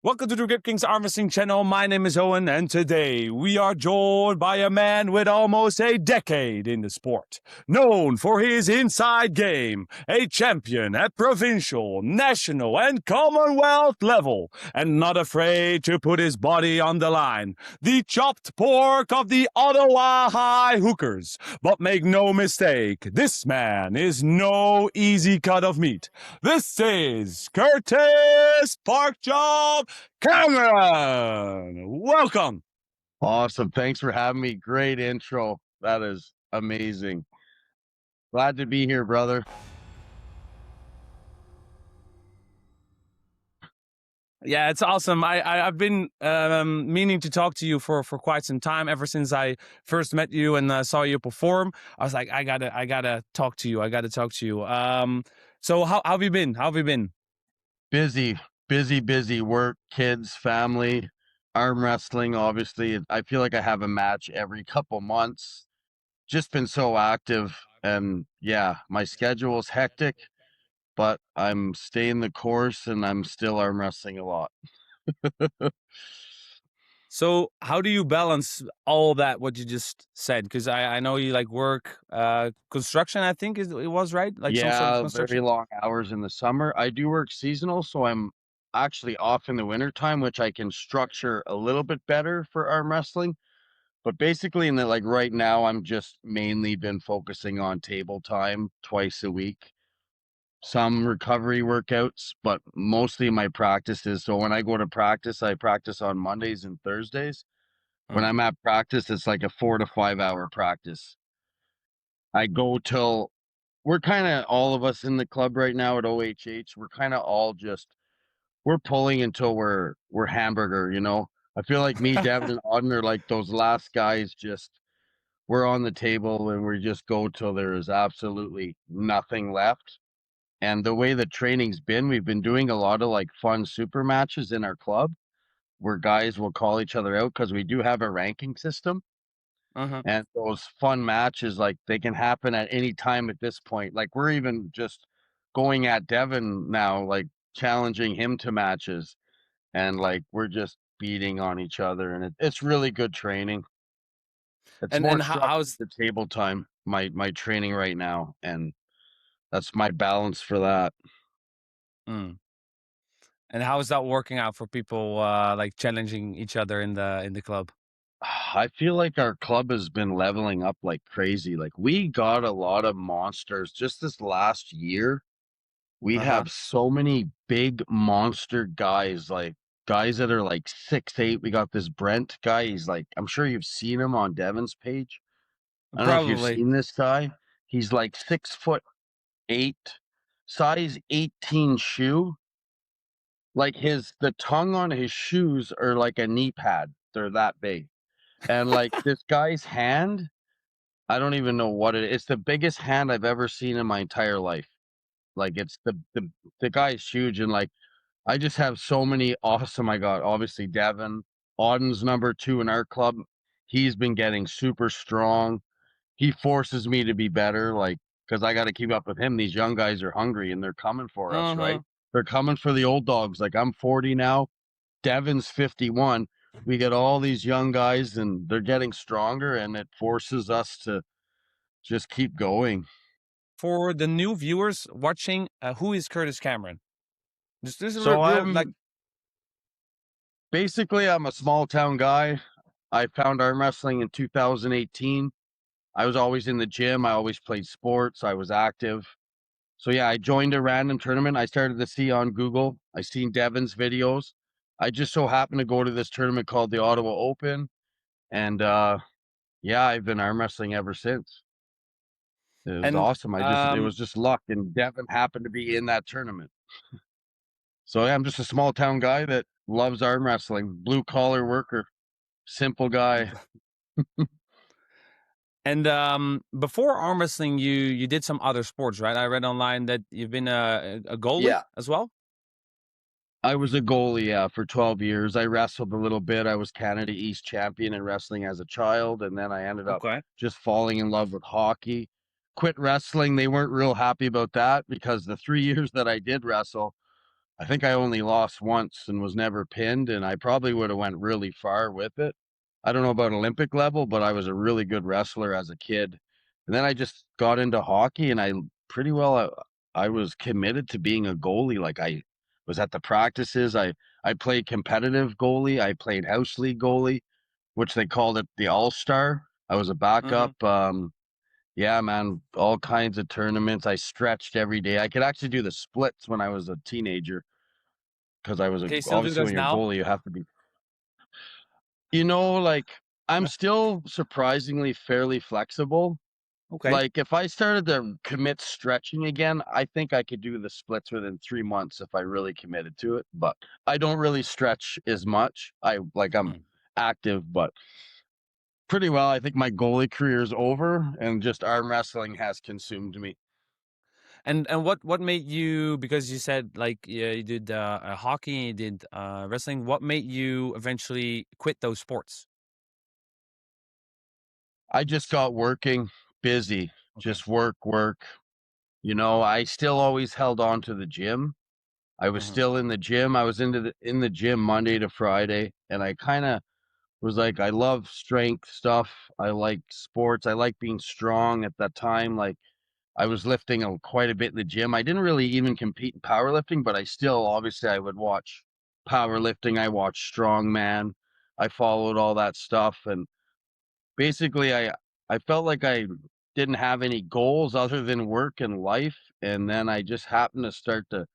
Welcome to the Grip Kings Arm Wrestling channel. My name is Owen, and today we are joined by a man with almost a decade in the sport. Known for his inside game, a champion at provincial, national, and Commonwealth level, and not afraid to put his body on the line. The chopped pork of the Ottawa High Hookers. But make no mistake, this man is no easy cut of meat. This is Curtis Porkchop Cameron. Welcome. Awesome. Thanks for having me. Great intro. That is amazing. Glad to be here, brother. Yeah, it's awesome. I've been meaning to talk to you for quite some time. Ever since I first met you and saw you perform, I was like, I gotta talk to you. So how have you been? How have you been? Busy. Work, kids, family, arm wrestling. Obviously, I feel like I have a match every couple months. Just been so active, and yeah, my schedule is hectic, but I'm staying the course, and I'm still arm wrestling a lot. So how do you balance all that, what you just said? Because I know you like work construction, I think it was, right? Like some sort of Yeah, very construction? long hours in the summer. I do work seasonal, so I'm actually off in the winter time, which I can structure a little bit better for arm wrestling. But basically, in the like right now, I'm just mainly been focusing on table time twice a week, some recovery workouts, but mostly my practice is, so when I go to practice, I practice on Mondays and Thursdays. When Mm. I'm at practice, it's like a 4 to 5 hour practice. I go till we're kind of all of us in the club right now at OHH. We're kind of all just we're pulling until we're hamburger, you know. I feel like me, Devon and Auden are like those last guys. Just we're on the table and we just go till there is absolutely nothing left. And the way the training's been, we've been doing a lot of like fun super matches in our club where guys will call each other out because we do have a ranking system. Uh-huh. And those fun matches, like they can happen at any time at this point. Like we're even just going at Devon now, like challenging him to matches, and like we're just beating on each other, and it's really good training. It's And more and how, structured how's to table time, my training right now, and that's my balance for that. mm. And how is that working out for people like challenging each other in the club? I feel like our club has been leveling up like crazy. Like we got a lot of monsters just this last year. We Uh-huh. have so many big monster guys, like guys that are like 6'8". We got this Brent guy. He's like, I'm sure you've seen him on Devon's page. I don't know if you've Probably. seen this guy. He's like 6'8", size 18 shoe. Like the tongue on his shoes are like a knee pad. They're that big. And like this guy's hand, I don't even know what it is. It's the biggest hand I've ever seen in my entire life. Like it's the guy's huge, and like I just have so many awesome. I got obviously Devon, Auden's number 2 in our club. He's been getting super strong. He forces me to be better, like because I got to keep up with him. These young guys are hungry and they're coming for us, Uh-huh. right? They're coming for the old dogs. Like I'm 40 now. Devon's 51. We get all these young guys and they're getting stronger, and it forces us to just keep going. For the new viewers watching, who is Curtis Cameron? This is a So real like. I'm a small town guy. I found arm wrestling in 2018. I was always in the gym. I always played sports. I was active. So yeah, I joined a random tournament. I started to see on Google. I seen Devon's videos. I just so happened to go to this tournament called the Ottawa Open. And yeah, I've been arm wrestling ever since. It was And awesome. It was just luck, and Devon happened to be in that tournament. So yeah, I'm just a small town guy that loves arm wrestling, blue collar worker, simple guy. and before arm wrestling, you did some other sports, right? I read online that you've been a goalie Yeah. as well. I was a goalie, yeah, for 12 years. I wrestled a little bit. I was Canada East champion in wrestling as a child, and then I ended up Okay. just falling in love with hockey. Quit wrestling. They weren't real happy about that because the 3 years that I did wrestle, I think I only lost once and was never pinned, and I probably would have went really far with it. I don't know about Olympic level, but I was a really good wrestler as a kid. And then I just got into hockey, and I pretty well I was committed to being a goalie. Like I was at the practices. I played competitive goalie. I played house league goalie, which they called it the All-Star. I was a Mm-hmm. backup. Yeah, man, all kinds of tournaments. I stretched every day. I could actually do the splits when I was a teenager because I was Can you still do obviously those when you're a now? goalie, you have to be, like I'm still surprisingly fairly flexible. Okay. Like if I started to commit stretching again, I think I could do the splits within 3 months if I really committed to it. But I don't really stretch as much. I'm Mm. active, but pretty well. I think my goalie career is over and just arm wrestling has consumed me. And what made you, because you said like yeah, you did hockey, you did wrestling. What made you eventually quit those sports? I just got working, busy, Okay. just work, work. I still always held on to the gym. I was Hmm. still in the gym. I was in the gym Monday to Friday, and I kind of was like, I love strength stuff. I like sports. I like being strong at that time. Like I was lifting quite a bit in the gym. I didn't really even compete in powerlifting, but I still obviously I would watch powerlifting. I watched strongman. I followed all that stuff, and basically I felt like I didn't have any goals other than work and life, and then I just happened to start to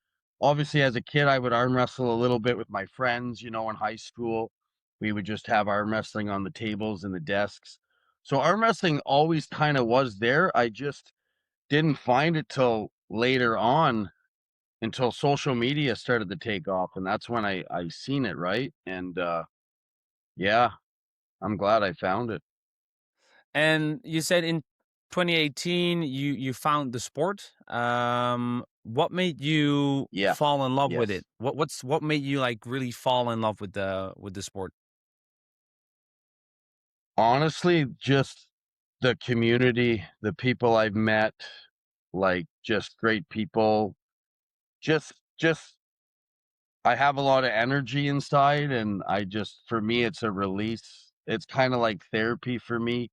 obviously as a kid I would arm wrestle a little bit with my friends, in high school. We would just have arm wrestling on the tables and the desks. So arm wrestling always kind of was there. I just didn't find it till later on until social media started to take off, and that's when I seen it, right? And yeah, I'm glad I found it. And you said in 2018 you found the sport. What made you Yeah. fall in love with it? Yes. What made you like really fall in love with the sport? Honestly, just the community, the people I've met, like just great people. Just I have a lot of energy inside and for me it's a release. It's kind of like therapy for me.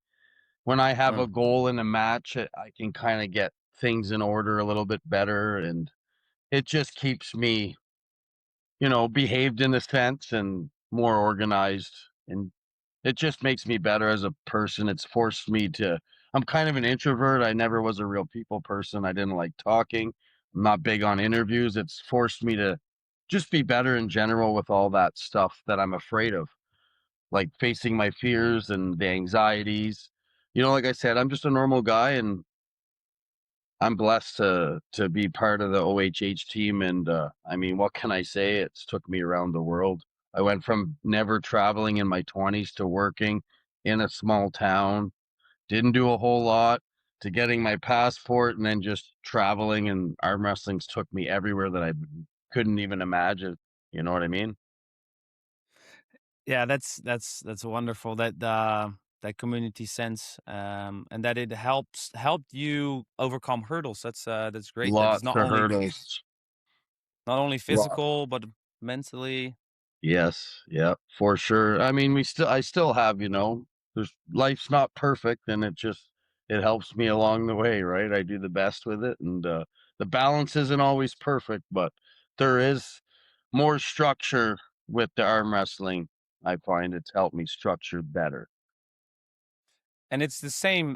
When I have a Mm. goal in a match, I can kind of get things in order a little bit better and it just keeps me, behaved in a sense and more organized. And it just makes me better as a person. It's forced me to I'm kind of an introvert. I never was a real people person. I didn't like talking. I'm not big on interviews. It's forced me to just be better in general with all that stuff that I'm afraid of, like facing my fears and the anxieties. Like I said, I'm just a normal guy and I'm blessed to be part of the OHH team, and I mean, what can I say? It's took me around the world. I went from never traveling in my 20s to working in a small town, didn't do a whole lot, to getting my passport, and then just traveling. And arm wrestling's took me everywhere that I couldn't even imagine. You know what I mean? Yeah, that's wonderful that that community sense, and that it helped you overcome hurdles. That's great. That it's Lots of hurdles. not only Lot. physical but mentally. Yes, yeah, for sure. I mean, I still have, there's life's not perfect and it helps me along the way, right? I do the best with it and the balance isn't always perfect, but there is more structure with the arm wrestling. I find it's helped me structure better. And it's the same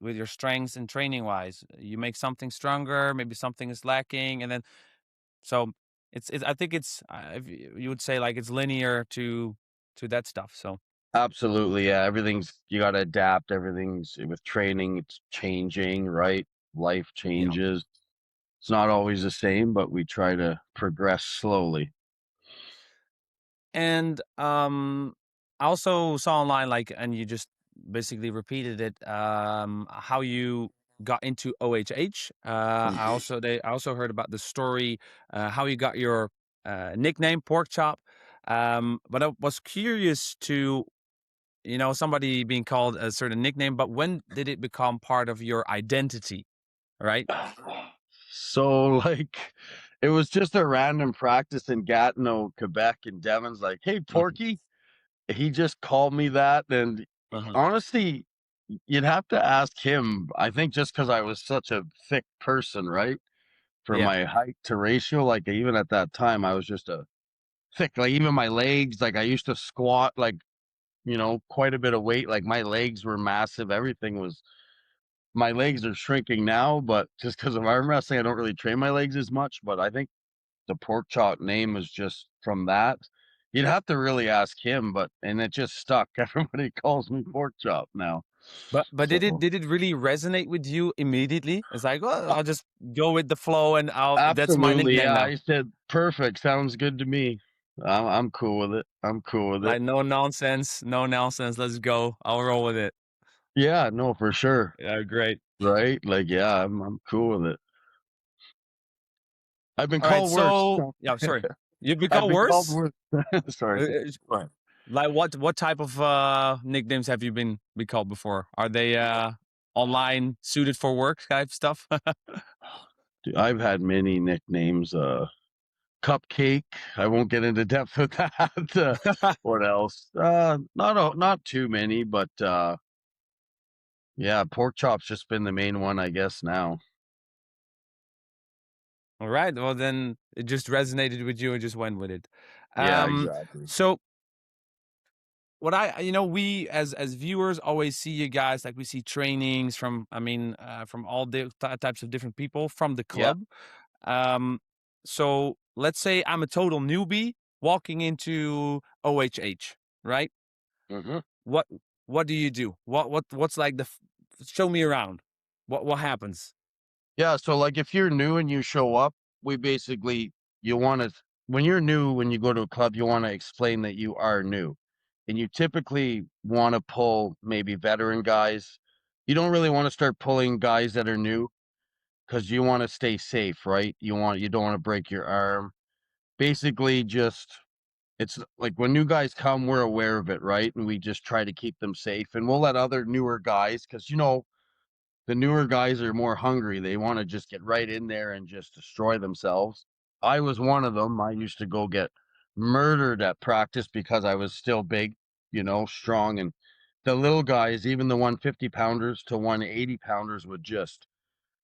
with your strengths and training wise. You make something stronger, maybe something is lacking, and then so it's I think it's if you would say like it's linear to that stuff. So Absolutely, yeah. You got to adapt. Everything's with training, it's changing, right? Life yeah. changes. It's not always the same, but we try to progress slowly. And I also saw online like, and you just basically repeated it, how you got into OHH. I also heard about the story, how you got your nickname Porkchop. But I was curious to, somebody being called a certain nickname, but when did it become part of your identity, right? So, like, it was just a random practice in Gatineau, Quebec, and Devon's like, "Hey, Mhm. Porky." He just called me that, and Uh-huh. honestly, you'd have to ask him. I think just because I was such a thick person, right? For Yeah. my height to ratio, like, even at that time, I was just a thick, like, even my legs, like, I used to squat, like, quite a bit of weight, like, my legs were massive, everything was my legs are shrinking now, but just because of arm wrestling, I don't really train my legs as much, but I think the Porkchop name is just from that. You'd have to really ask him, and it just stuck. Everybody calls me Porkchop now. But did it So, did it really resonate with you immediately? It's like, "Oh, uh, I'll just go with the flow and that's my absolutely, nickname yeah, now." I said, "Perfect, sounds good to me." I'm cool with it. I'm cool with it. Like, no nonsense, no nonsense, let's go. I'll roll with it. Yeah, no, for sure. Yeah, great. Right? Like, yeah, I'm cool with it. I've been All right, called worse. so yeah, sorry. You've I've become been called worse? worse. Sorry. Uh, Go ahead. like what type of nicknames have you been called before? Are they online suited for work type stuff? Dude, I've had many nicknames. Cupcake. I won't get into depth with that. What else? Not too many, but yeah, pork chop's just been the main one, I guess now. All right. Well, then it just resonated with you and just went with it. Yeah, Um, exactly. so what we as viewers always see you guys, like we see trainings from, from all the types of different people from the Yeah. club. Um, so let's say I'm a total newbie walking into OHH, right? hmm What what do you do? What's like show me around. What happens? Yeah. So, like, if you're new and you show up, we basically you want to when you're new when you go to a club, you want to explain that you are new, and you typically want to pull maybe veteran guys. You don't really want to start pulling guys that are new because you want to stay safe, right? You don't want to break your arm. Basically, just it's like when new guys come, we're aware of it, right? And we just try to keep them safe, and we'll let other newer guys, because the newer guys are more hungry. They want to just get right in there and just destroy themselves. I was one of them. I used to go get murdered at practice because I was still big, strong, and the little guys, even the 150 pounders to 180 pounders, would just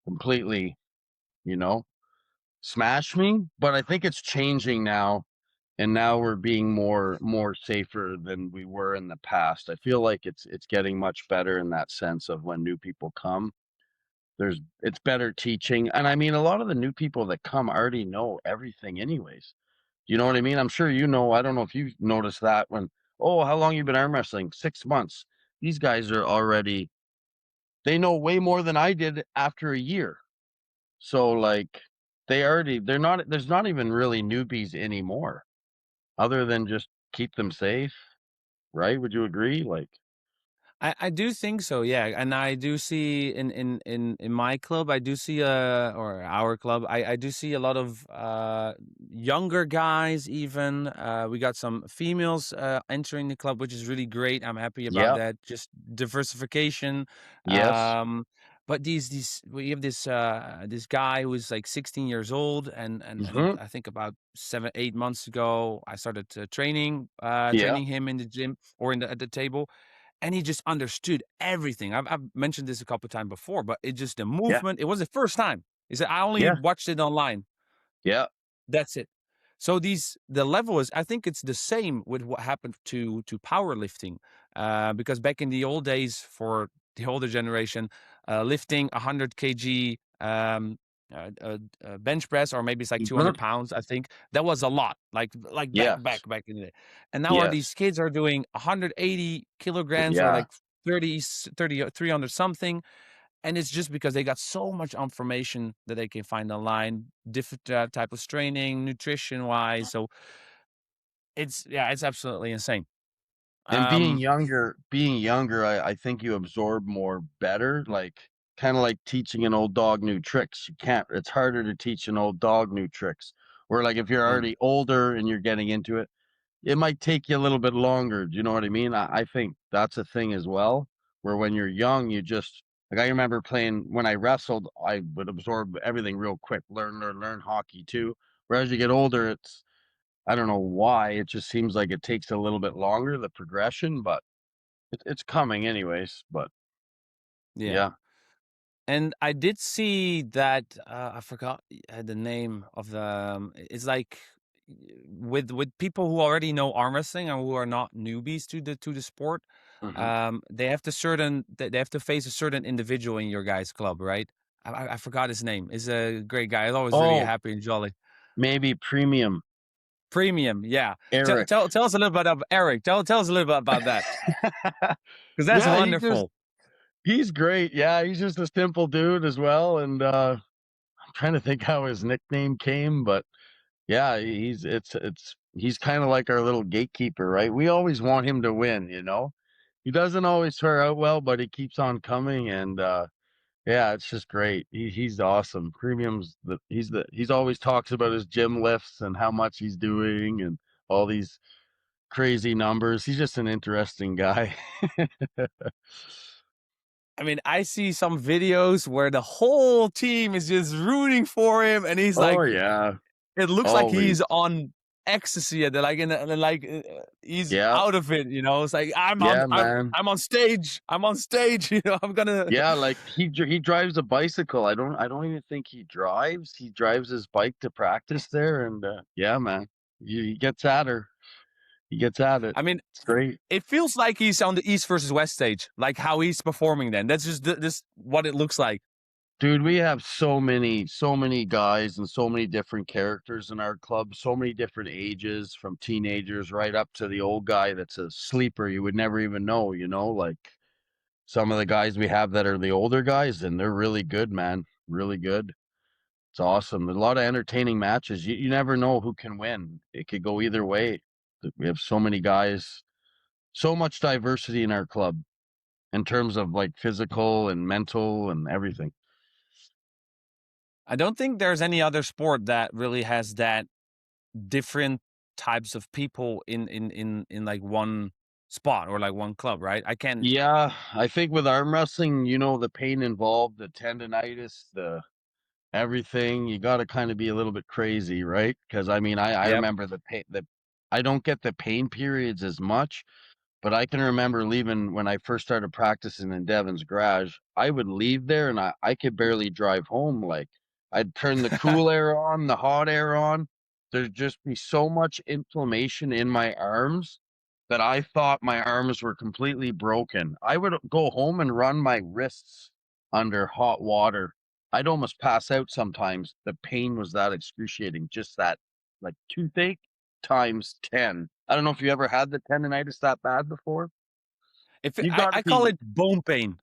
completely, you know, smash me. But I think it's changing now, and now we're being more safer than we were in the past. I feel like it's getting much better in that sense of when new people come. It's better teaching. And I mean, a lot of the new people that come already know everything anyways. You know what I mean? I'm sure I don't know if you've noticed that when, oh, how long you been arm wrestling? 6 months. These guys are already they know way more than I did after a year. So, like, they're not there's not even really newbies anymore, other than just keep them safe, right? Would you agree? Like, I do think so, yeah, and I do see in my club, I do see or our club, I do see a lot of younger guys. Even we got some females entering the club, which is really great. I'm happy about yeah, that. Just diversification. yes, But these we have this guy who is like 16 years old, and hmm I think about 7 8 months ago I started yeah, training him in the gym or at the table, and he just understood everything. I've mentioned this a couple of times before, but it just the yeah, movement. It was the first time. He said, "I only yeah, watched it online. yeah, That's it." So the level is. I think it's the same with what happened to powerlifting, because back in the old days for the older generation, lifting 100 kg. Bench press, or maybe it's like mhm, 200 pounds. I think that was a lot, like yes, back in the day. And now are these yes, kids are doing 180 kilograms or yeah. like 30 300 something, and it's just because they got so much information that they can find online, different type of training, nutrition wise. So it's absolutely insane. And Um, being younger, I think you absorb more better, like, kinda like teaching an old dog new tricks. You can't It's harder to teach an old dog new tricks. Where, like, if you're mm. already older and you're getting into it, it might take you a little bit longer. Do you know what I mean? I think that's a thing as well, where when you're young, Like I remember playing when I wrestled, I would absorb everything real quick, learn hockey too. Whereas you get older, it's I don't know why, it just seems like it takes a little bit longer, the progression, but it's coming anyways. But Yeah. yeah. And I did see that I forgot the name of the. It's like with people who already know arm wrestling and who are not newbies to the sport. Hmm. They have to they have to face a certain individual in your guys' club, right? I forgot his name. He's a great guy. He's always really Oh, happy and jolly. maybe premium Premium, yeah. Eric. Tell us a little bit of Eric. Tell us a little bit about that because that's Yeah, wonderful. he's great. Yeah, he's just a simple dude as well. And I'm trying to think how his nickname came, but yeah, he's kind of like our little gatekeeper, right? We always want him to win, you know. He doesn't always turn out well, but he keeps on coming, and yeah, it's just great. He's awesome. Premium's he's always talks about his gym lifts and how much he's doing and all these crazy numbers. He's just an interesting guy. I mean, I see some videos where the whole team is just rooting for him, and he's Oh like, yeah, it looks like always. he's on ecstasy, and like, he's Yeah, out of it. You know, it's like yeah, man. I'm on stage. I'm on stage. You know, I'm gonna. Yeah, like he drives a bicycle. I don't even think he drives. He drives his bike to practice there, and yeah, man, he gets at her. He gets at it. I mean, It's great. it feels like he's on the East versus West stage, like how he's performing. Then that's just this what it looks like. Dude, we have so many guys and so many different characters in our club, so many different ages, from teenagers right up to the old guy that's a sleeper you would never even know, you know, like some of the guys we have that are the older guys, and they're really good, man. Really good. It's awesome. There's a lot of entertaining matches. You never know who can win. It could go either way. We have so many guys, so much diversity in our club in terms of like physical and mental and everything. I don't think there's any other sport that really has that different types of people in like one spot or like one club, right? I can. Yeah, I think with arm wrestling, you know, the pain involved, the tendonitis, the everything, you got to kind of be a little bit crazy, right? Because I mean, I Yep. remember the pain. I don't get the pain periods as much. But I can remember leaving when I first started practicing in Devon's garage. I would leave there and I could barely drive home. Like I'd turn the cool air on, the hot air on. There'd just be so much inflammation in my arms that I thought my arms were completely broken. I would go home and run my wrists under hot water. I'd almost pass out sometimes. The pain was that excruciating, just that like toothache times 10. I don't know if you ever had the tendonitis that bad before. If You gotta I call be it bone pain.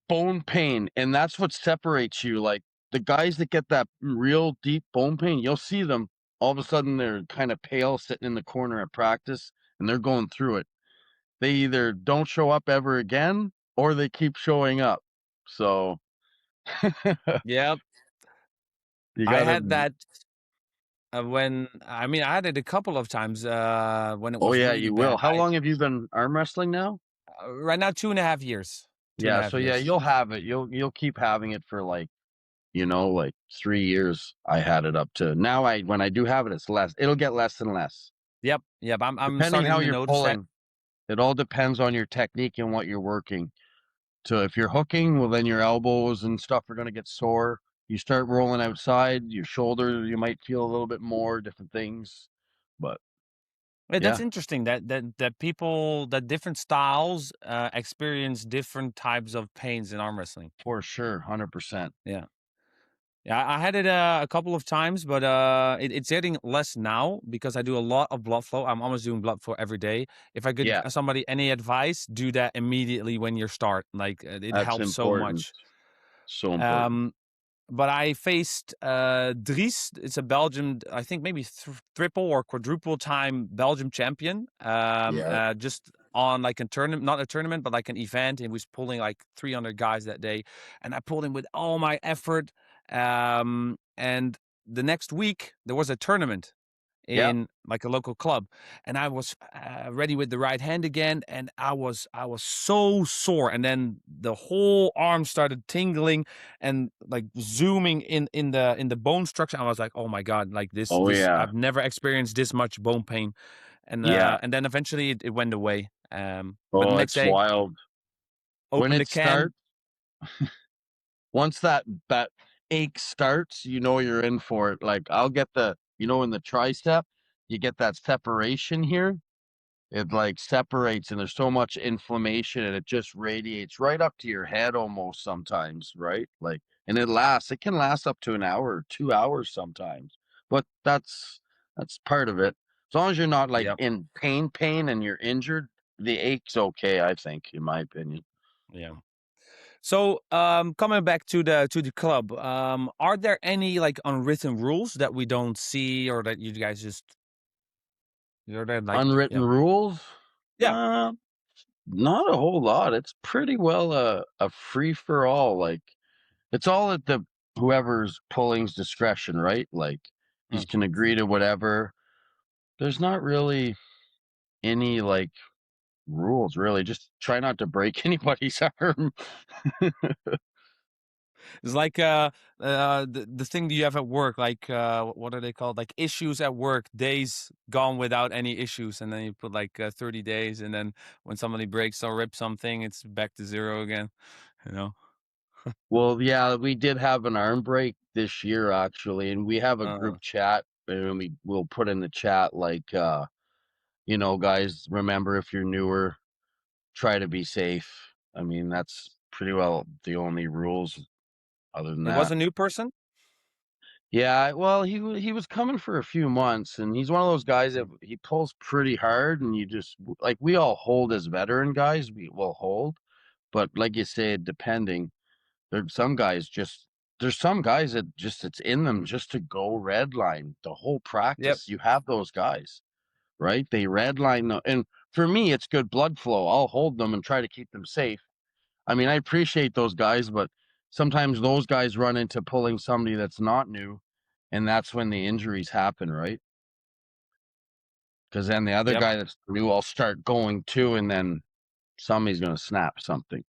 bone pain, and that's what separates you. Like the guys that get that real deep bone pain, you'll see them all of a sudden they're kind of pale sitting in the corner at practice and they're going through it. They either don't show up ever again or they keep showing up. So Yep. you I gotta had that when I mean I had it a couple of times when it oh was yeah, really you will. bad. How I long have you been arm wrestling now? right now 2.5 years. Two and Yeah, a half so yeah, years. you'll have it. You'll keep having it for like you know, like 3 years I had it up to. Now I when I do have it, it's less. It'll get less and less, Yep. Yep. I'm depending how starting to you're notice that. pulling. It all depends on your technique and what you're working. So if you're hooking, well, then your elbows and stuff are gonna get sore. You start rolling outside, your shoulder, you might feel a little bit more, different things. But That's yeah, interesting that people that different styles experience different types of pains in arm wrestling. for sure, 100%. Yeah. Yeah, I had it a couple of times, but it's getting less now because I do a lot of blood flow. I'm almost doing blood flow every day. If I could Yeah, somebody any advice, do that immediately when you start. Like it that's helps so important. much. So important. Um, but I faced Dries. It's a Belgian, I think maybe triple or quadruple time Belgium champion. Yeah. Just on like a tournament, not a tournament, but like an event. He was pulling like 300 guys that day, and I pulled him with all my effort. And the next week there was a tournament, Yep. in like a local club, and I was ready with the right hand again, and I was so sore, and then the whole arm started tingling and like zooming in the bone structure. I was like, oh my god, like Oh this yeah. I've never experienced this much bone pain, Yeah. and then eventually it went away. But the Oh, next it's day, wild. When open the it can. starts, once that ache starts, you know you're in for it. Like I'll get in the tricep, you get that separation here. It like separates and there's so much inflammation and it just radiates right up to your head almost sometimes, right? Like, and it can last up to an hour or 2 hours sometimes. But that's part of it. As long as you're not like Yep. in pain and you're injured, the ache's okay, I think, in my opinion. Yeah. So, coming back to the club, are there any like unwritten rules that we don't see, or that you guys just you're there like, Unwritten yeah, rules? yeah, Uh, Not a whole lot. It's pretty well a free for all. Like it's all at the whoever's pulling's discretion, right? Like mm. these can agree to whatever. There's not really any like rules, really. Just try not to break anybody's arm. It's like the thing that you have at work, like what are they called? Like issues at work, days gone without any issues, and then you put like 30 days, and then when somebody breaks or rips something, it's back to zero again. You know. Well, yeah, we did have an arm break this year actually, and we have a Uh, group chat and we'll put in the chat like guys, remember if you're newer, try to be safe. I mean, that's pretty well the only rules other than it was that. a new person. Yeah, well, he was coming for a few months, and he's one of those guys that Mm. he pulls pretty hard, and you just like we all hold as veteran guys, we will hold, but like you said, depending, there's some guys that just it's in them just to go red line the whole Yep. practice. You have those guys, right? They red line, and for me, it's good blood flow. I'll hold them and try to keep them safe. I mean, I appreciate those guys, but sometimes those guys run into pulling somebody that's not new, and that's when the injuries happen, right? Because then the other Yep. guy that's new will start going too, and then somebody's going to snap something.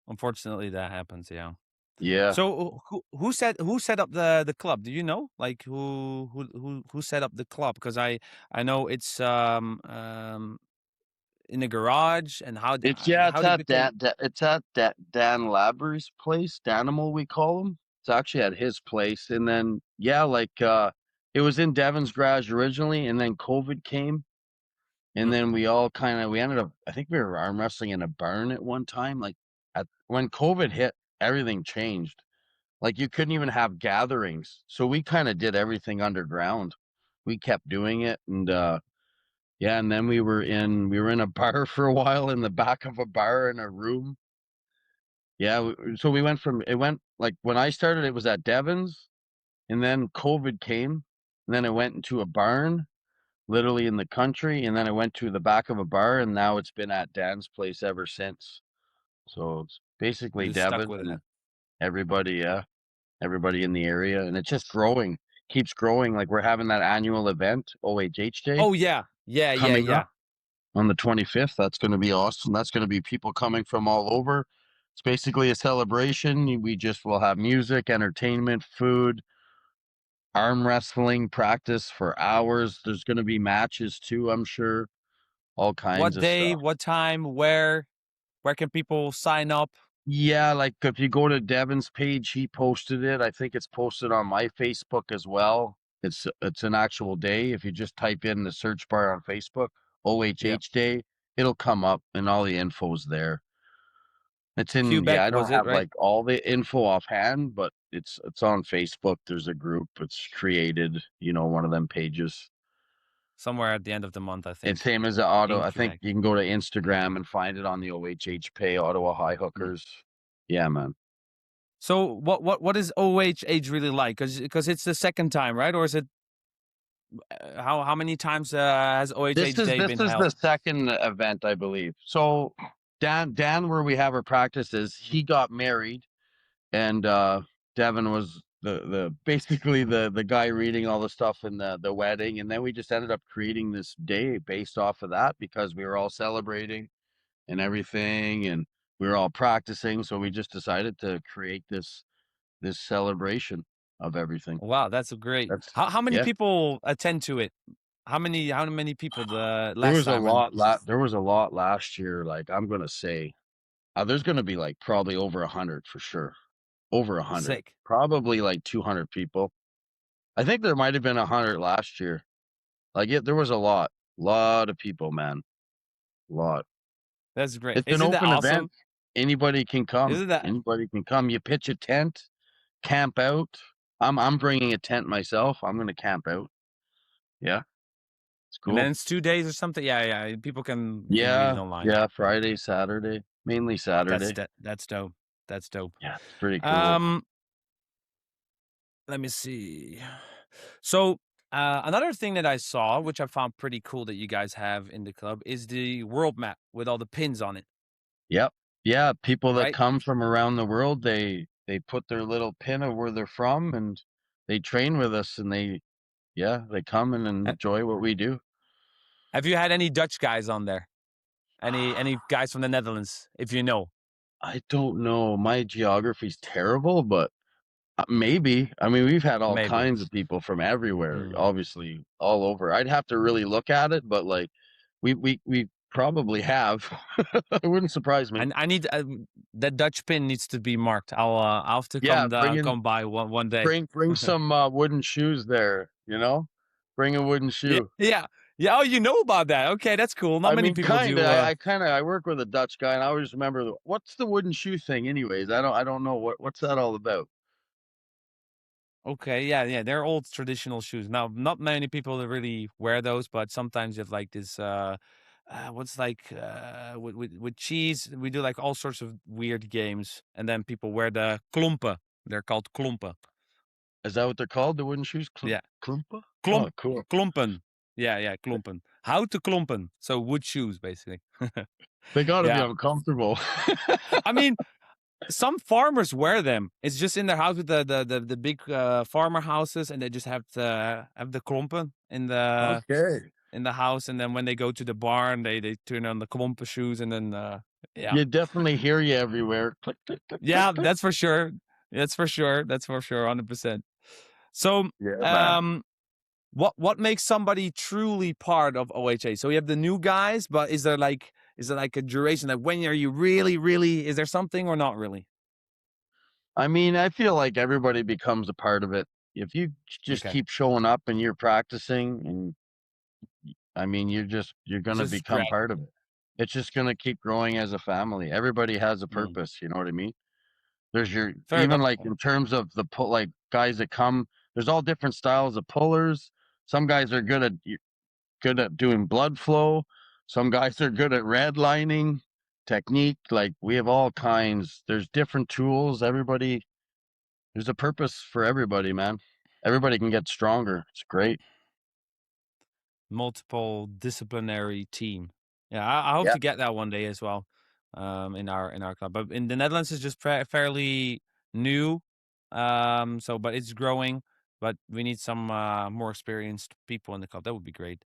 Unfortunately, that happens. Yeah. Yeah. So who set up the club? Do you know? Like who set up the club? Because I know it's in the garage, and It's how did it at become? Dan Lavery's place, Danimal we call him. It's actually at his place, and then yeah, like it was in Devon's garage originally, and then COVID came, and Mm, then we ended up. I think we were arm wrestling in a barn at one time. Like when COVID hit, everything changed. Like you couldn't even have gatherings, so we kind of did everything underground. We kept doing it, and yeah, and then we were in a bar for a while in the back of a bar in a room. Yeah, so we went from it went like when I started, it was at Devon's, and then COVID came, and then it went into a barn, literally in the country, and then I went to the back of a bar, and now it's been at Dan's place ever since. So it's you basically just stuck Devon with it. and everybody, yeah, everybody in the area, and it's just growing, keeps growing. Like we're having that annual event, OHH Day, Oh yeah, yeah, yeah, coming up yeah. on the 25th. That's going to be awesome. That's going to be people coming from all over. It's basically a celebration. We just will have music, entertainment, food, arm wrestling practice for hours. There's going to be matches too, I'm sure. All kinds What of day? stuff. What time? Where? Where can people sign up? Yeah, like if you go to Devon's page, he posted it. I think it's posted on my Facebook as well. It's an actual day. If you just type in the search bar on Facebook, Yeah. OHH Day, it'll come up and all the info's there. Quebec I don't was it, have right? like all the info offhand, but it's on Facebook. There's a group. It's created, one of them pages. Somewhere at the end of the month, I It's think, same as the auto. in I think Quebec. you can go to Instagram and find it on the OHH pay Ottawa High Mm. Hookers. Yeah, man. So what is OHH really like? Because it's the second time, right? Or is it how many times has This OHH is Day this been is the held? second event, I believe. So Dan, where we have our practices, he got married, and Devon was the basically the guy reading all the stuff in the wedding, and then we just ended up creating this day based off of that because we were all celebrating and everything, and we were all practicing. So we just decided to create this celebration of everything. Wow, that's great. That's How many yeah. people attend to it? How many people the There last was a time and lot. this There was a lot last year. Like I'm gonna say, there's gonna be like probably over 100 for sure. Over 100, sick? probably like 200 people. I think there might have been 100 last year. Like there was a lot of people, man, lot. That's great. It's an Isn't that open awesome? event. Anybody can come. Isn't that? Anybody can come. You pitch a tent, camp out. I'm bringing a tent myself. I'm gonna camp out. Yeah, it's And then cool. it's 2 days or something. Yeah, yeah. People can read it Yeah, online. yeah. Friday, Saturday, mainly Saturday. That's dope. That's dope. Yeah, it's pretty cool. Um, let me see. So another thing that I saw, which I found pretty cool that you guys have in the club, is the world map with all the pins on it, Yep. Yeah, people that right? come from around the world, they put their little pin of where they're from, and they train with us, and they come and Uh, enjoy what we do. Have you had any Dutch guys on there? Any guys from the Netherlands, if you know? I don't know. My geography's terrible, but maybe. I mean, we've had all Maybe. kinds of people from everywhere, Mm. obviously, all over. I'd have to really look at it, but like we probably have. It wouldn't surprise me. And I need that Dutch pin needs to be marked. I'll have to Yeah, come by one day. bring some wooden shoes there, you know? Bring a wooden Yeah, shoe. yeah, yeah. Oh, you know about that? Okay, that's cool. Not I many mean, people kinda. do. I work with a Dutch guy, and I always remember what's the wooden shoe thing, anyways. I don't know what's that all about. Okay, yeah, yeah. They're old traditional shoes. Now, not many people that really wear those, but sometimes you have like this. What's like with cheese? We do like all sorts of weird games, and then people wear the klompen. They're called klompen. Is that what they're called? The wooden shoes? Yeah, Klumpa? klomp Oh, cool. klompen. Yeah, yeah, klompen. How to klompen? So wood shoes, basically. They gotta be Yeah, uncomfortable. I mean, some farmers wear them. It's just in their house with the big farmer houses, and they just have to have the klompen Okay. in the house, and then when they go to the barn, they turn on the klompen shoes, and then yeah, You definitely hear you everywhere. Click, click, click, click, yeah, click. that's for sure. That's for sure, 100%. So, Yeah, man. um, what makes somebody truly part of OHA? So you have the new guys, but is there like a duration? Like when are you really? Is there something or not really? I mean, I feel like everybody becomes a part of it. If you just Okay, keep showing up and you're practicing, and I mean, you're gonna just become spread. part of it. It's just gonna keep growing as a family. Everybody has a Mm. purpose, you know what I mean? There's your Fair even enough. like in terms of the pull, like guys that come, there's all different styles of pullers. Some guys are good at doing blood flow. Some guys are good at redlining technique. Like we have all kinds. There's different tools. There's a purpose for everybody, man. Everybody can get stronger. It's great. Multiple disciplinary team. Yeah, I hope Yeah. to get that one day as well, in our club. But in the Netherlands, it's just fairly new, so but it's growing. But we need some more experienced people in the club. That would be great.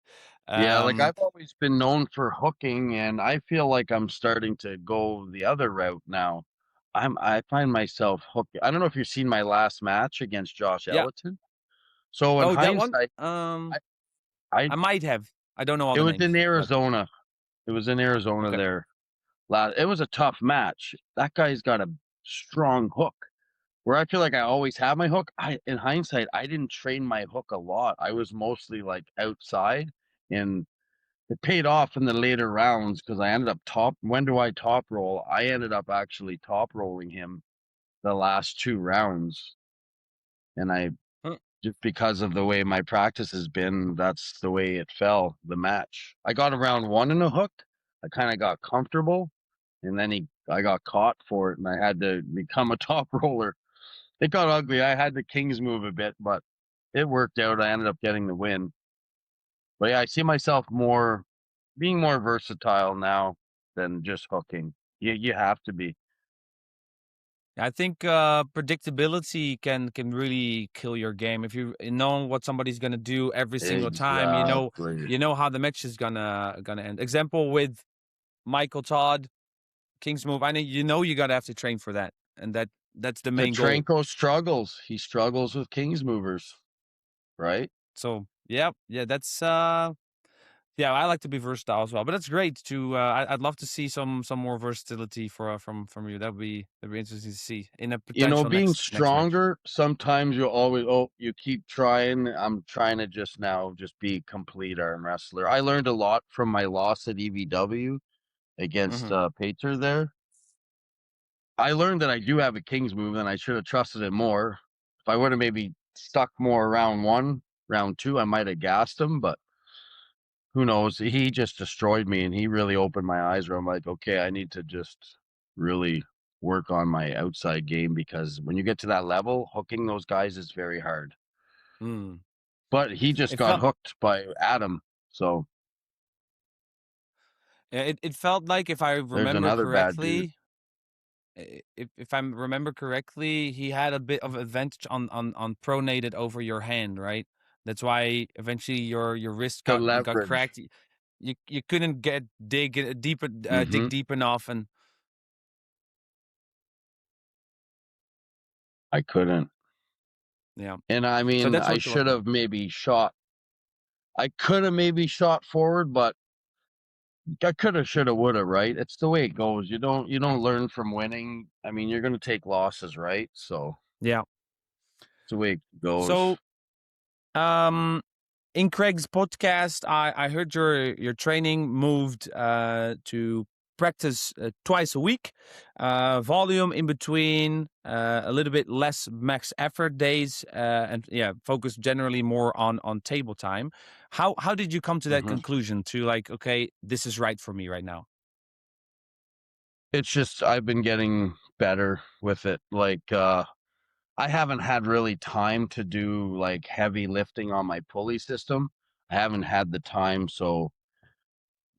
Yeah, like Um, I've always been known for hooking, and I feel like I'm starting to go the other route now. I find myself hooking. I don't know if you've seen my last match against Josh yeah. Ellison. So in Oh, that one. hindsight, I, I I might have. I don't know all it the was in names, but Arizona. It was in Arizona okay. there. It was a tough match. That guy's got a strong hook. Where I feel like I always have my hook. In hindsight, I didn't train my hook a lot. I was mostly like outside, and it paid off in the later rounds because I ended up top. When do I top roll? I ended up actually top rolling him the last 2 rounds, and I Huh. just because of the way my practice has been, that's the way it fell. The match. I got around one in a hook. I kind of got comfortable, and then I got caught for it, and I had to become a top roller. It got ugly. I had the Kings move a bit, but it worked out. I ended up getting the win. But yeah, I see myself being more versatile now than just hooking. You have to be. I think predictability can really kill your game if you know what somebody's gonna do every single time. Exactly. You know how the match is gonna end. Example with Michael Todd, King's Move. I know you gotta have to train for that, and that's the main goal. Petrenko struggles. He struggles with King's movers, right? So yeah, that's yeah. I like to be versatile as well, but that's great to. I'd love to see some more versatility from you. That'd be interesting to see in a You know, potential being next match. stronger, sometimes you'll always, you keep trying. I'm trying to just now just be complete arm wrestler. I learned a lot from my loss at EVW against Hmm. Pater there. I learned that I do have a King's move and I should have trusted it more. If I would have maybe stuck more round one, round two, I might have gassed him, but who knows? He just destroyed me and he really opened my eyes where I'm like, okay, I need to just really work on my outside game because when you get to that level, hooking those guys is very hard. Mm. But he just It got felt hooked by Adam. So it felt like if I there's remember another bad dude. correctly, if I remember correctly, he had a bit of advantage on pronated over your hand, right? That's why eventually your wrist The got leverage. cracked. You couldn't dig Hmm. deep enough, and I couldn't. yeah. And I So mean, that's I what to work should on. have maybe shot. I could have maybe shot forward, but I coulda, shoulda, woulda, right? It's the way it goes. You don't learn from winning. I mean, you're gonna take losses, right? So Yeah. it's the way it goes. So um, in Craig's podcast, I heard your training moved to practice twice a week, volume in between, a little bit less max effort days, and yeah, focus generally more on table time. How did you come to that Hmm. conclusion to like, okay, this is right for me right now? It's just I've been getting better with it. Like I haven't had really time to do like heavy lifting on my pulley system. I haven't had the time, so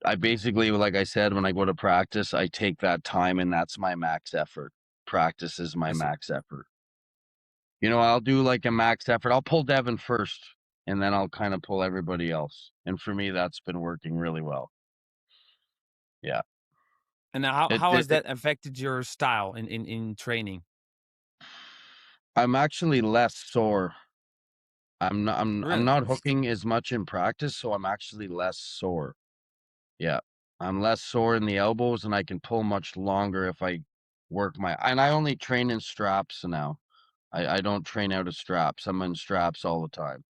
I basically, like I said, when I go to practice, I take that time and that's my max effort. Practice is my I see. max effort. You know, I'll do like a max effort. I'll pull Devon first and then I'll kind of pull everybody else. And for me, that's been working really well. Yeah. And now It, how it, has it that affected your style in training? I'm actually less sore. I'm Really? not hooking as much in practice, so I'm actually less sore. Yeah. I'm less sore in the elbows and I can pull much longer if I work and I only train in straps now. I don't train out of straps. I'm in straps all the time.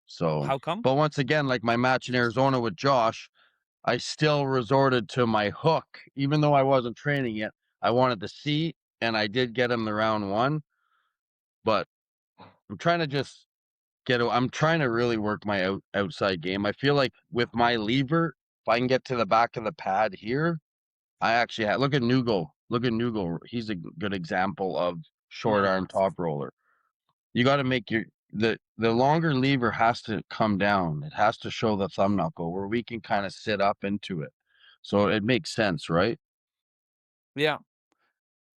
So, How come? but once again, like my match in Arizona with Josh, I still resorted to my hook, even though I wasn't training it. I wanted to see, and I did get him the round one, but I'm trying to just I'm trying to really work my outside game. I feel like with my lever, if I can get to the back of the pad here, I actually look at Nugo. Look at Nugo. He's a good example of short Mm. arm top roller. You got to make the longer lever has to come down. It has to show the thumb knuckle where we can kind of sit up into it. So it makes sense, right? Yeah.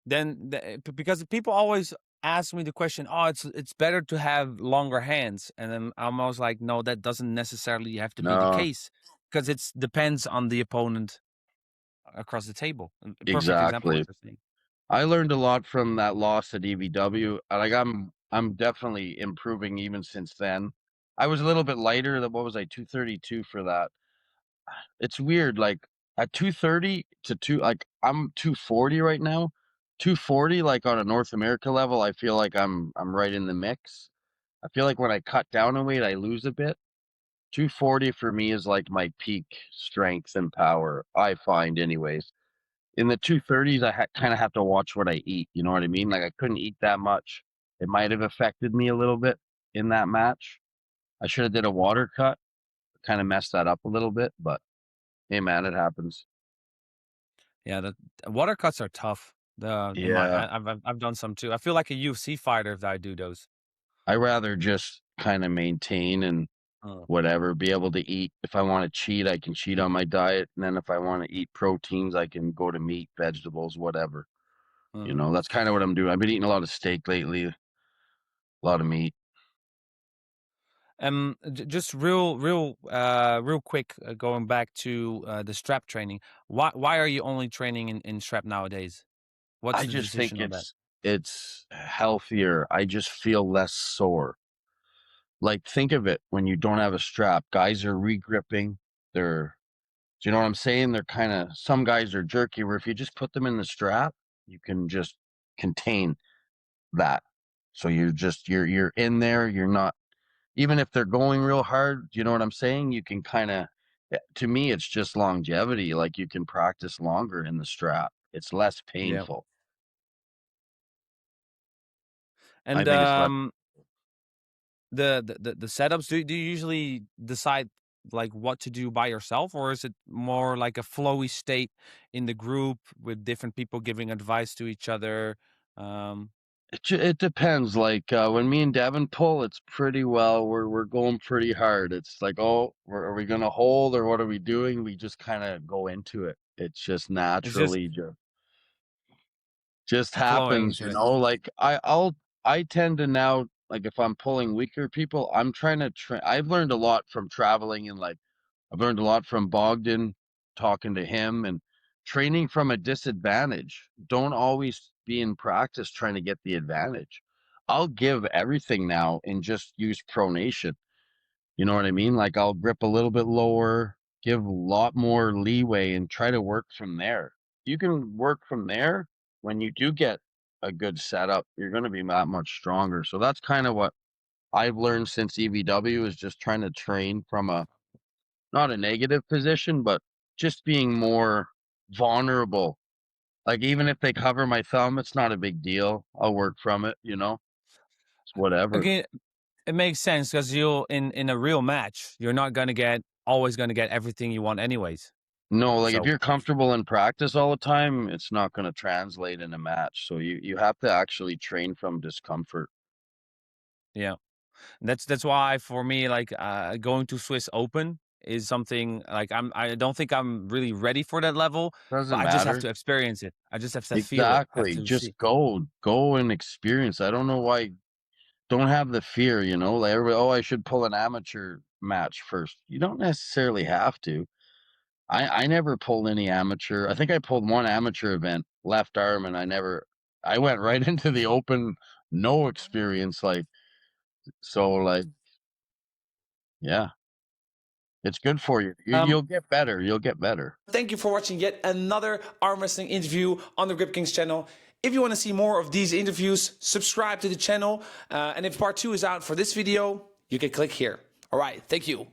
Because people always ask me the question, oh, it's better to have longer hands, and then I'm always like, no, that doesn't necessarily have to be the No, case, because it depends on the opponent across the table. A perfect example what exactly. you're saying. I learned a lot from that loss at EVW. Like I'm definitely improving even since then. I was a little bit lighter. What was I, 232 for that? It's weird. Like at 230 to like I'm 240 right now. 240, like on a North America level, I feel like I'm right in the mix. I feel like when I cut down a weight, I lose a bit. 240 for me is like my peak strength and power, I find anyways. In the 230s, I kind of have to watch what I eat. You know what I mean? Like I couldn't eat that much. It might have affected me a little bit in that match. I should have did a water cut, kind of messed that up a little bit, but hey man, it happens. Yeah, the water cuts are tough. Yeah. I've done some too. I feel like a UFC fighter if I do those. I rather just kind of maintain and Oh. whatever, be able to eat. If I want to cheat, I can cheat on my diet. And then if I want to eat proteins, I can go to meat, vegetables, whatever. You know, that's kind of what I'm doing. I've been eating a lot of steak lately, a lot of meat. Just real quick, going back to the strap training. Why are you only training in strap nowadays? What's I the just think decision on that? it's healthier. I just feel less sore. Like, think of it, when you don't have a strap, guys are regripping. They're, do you know what I'm saying? They're kind of, some guys are jerky, where if you just put them in the strap, you can just contain that. So you're in there. You're not, even if they're going real hard, you know what I'm saying? You can kind of, to me, it's just longevity. Like, you can practice longer in the strap. It's less Yeah. painful. I And think it's less. the setups. Do you usually decide like what to do by yourself, or is it more like a flowy state in the group with different people giving advice to each other? Um, It depends. Like, when me and Devon pull, it's pretty well. We're going pretty hard. It's like, oh, are we gonna hold, or what are we doing? We just kind of go into it. It's just it's just naturally just flowing happens, into you it. know. Like, I tend to now, like, if I'm pulling weaker people, I'm trying to train. I've learned a lot from traveling, and, like, I've learned a lot from Bogdan, talking to him, and training from a disadvantage. Don't always be in practice trying to get the advantage. I'll give everything now and just use pronation. You know what I mean? Like, I'll grip a little bit lower, give a lot more leeway, and try to work from there. You can work from there. When you do get a good setup, you're going to be that much stronger. So that's kind of what I've learned since EVW, is just trying to train from a, not a negative position, but just being more vulnerable. Like, even if they cover my thumb, it's not a big deal. I'll work from it, you know? It's whatever. Again, it makes sense because you'll in a real match, you're not gonna get always gonna get everything you want anyways. No, like, if So you're comfortable in practice all the time, it's not going to translate in a match. So you have to actually train from discomfort. yeah, that's why for me, like going to Swiss Open is something like I don't think I'm really ready for that level, but Doesn't I just have matter. to experience it. I just have to feel it. Have Exactly. to Just see. go and experience. I don't know why. Don't have the fear, you know, like, everybody, oh, I should pull an amateur match first. You don't necessarily have to. I never pulled any amateur. I think I pulled one amateur event, left arm, and I went right into the open, no experience. Like, so, like, yeah, it's good for you. Um, You'll get better. You'll get better. Thank you for watching yet another arm wrestling interview on the Grip Kings channel. If you want to see more of these interviews, subscribe to the channel. And if part 2 is out for this video, you can click here. All right, thank you.